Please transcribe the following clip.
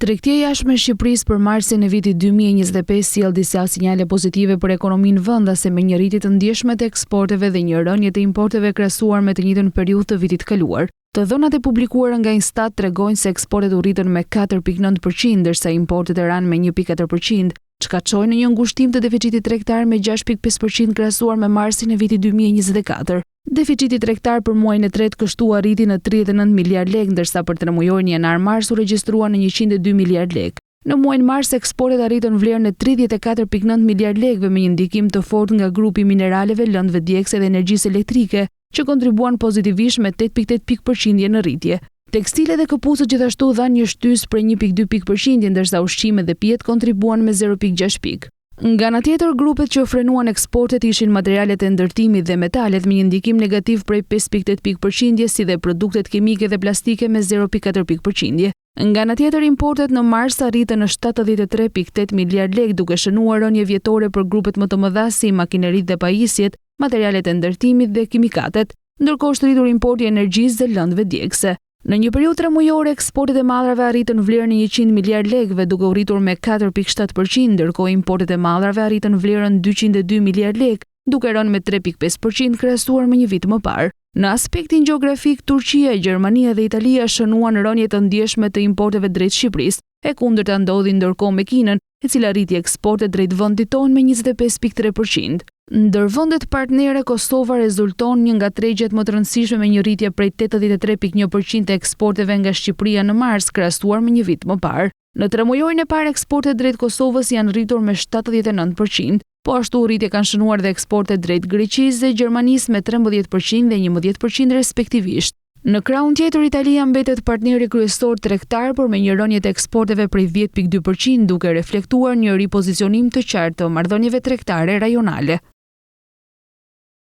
Tregtia e jashtme e Shqipërisë për marsin e vitit 2025 sjell disa sinjale pozitive për ekonominë vendase me një rritje të ndjeshme të eksporteve dhe një rënje të importeve krahasuar me të njëjtën periudhë të vitit kaluar. Të dhënat e publikuara nga Instat tregojnë se eksportet u rritën me 4.9%, ndërsa importet e ranë me 1.4%, çka çoi në një ngushtim të deficitit tregtar me 6.5% krahasuar me marsin e vitit 2024. Deficiti tregtar për muajin e tretë kështu arriti në 39 miliard lekë, ndërsa për tremujorin janar-mars u regjistrua në 102 miliard lekë. Në muajin mars eksportet arritën vlerën e 34.9 miliard lekëve me një ndikim të fortë nga grupi mineraleve, lëndëve djegëse dhe energjisë elektrike, që kontribuan pozitivisht me 8.8% në rritje. Tekstile dhe këpucët gjithashtu dhanë një shtys për 1.2%, ndërsa ushqimet dhe pijet kontribuan me 0.6%. Nga ana tjetër, grupet që frenuan eksportet ishin materialet e ndërtimit dhe metalet me një ndikim negativ prej 5.8%, si dhe produktet kimike dhe plastike me 0.4%. Nga ana tjetër, importet në mars arritën në 73.8 miliard lekë, duke shënuar rënje vjetore për grupet më të mëdha si makineritë dhe pajisjet, materialet e ndërtimit dhe kimikatet, ndërkohë është rritur importi i energjisë dhe lëndëve djegëse. Në një periudhë tremujore, eksportet e mallrave arritën vlerën e 100 miliard lekëve, duke u rritur me 4.7%, ndërkohë importet e mallrave arritën vlerën 202 miliard lekë, duke rënë me 3.5% krahasuar me një vit më parë. Në aspektin gjeografik, Turqia, Gjermania dhe Italia shënuan rënje të ndjeshme të importeve drejt Shqipërisë. E kundërta ndodhi ndërkohë me Kinën, e cila rriti eksportet drejt vendit tonë me 25.3%. Ndër vendet partnere, Kosova rezulton një nga tregjet më të rëndësishme me një rritje prej 83.1% të eksporteve nga Shqipëria në mars krahasuar me një vit më parë. Në tremujorin e parë eksportet drejt Kosovës janë rritur me 79%, po ashtu rritje kanë shënuar dhe eksportet drejt Greqisë dhe Gjermanisë me 13% dhe 11% respektivisht. Në krahun tjetër, Italia mbetet partneri kryesor tregtar, por me një rënje të eksporteve prej 10.2%, duke reflektuar një ripozicionim të qartë të marrëdhënieve tregtare rajonale.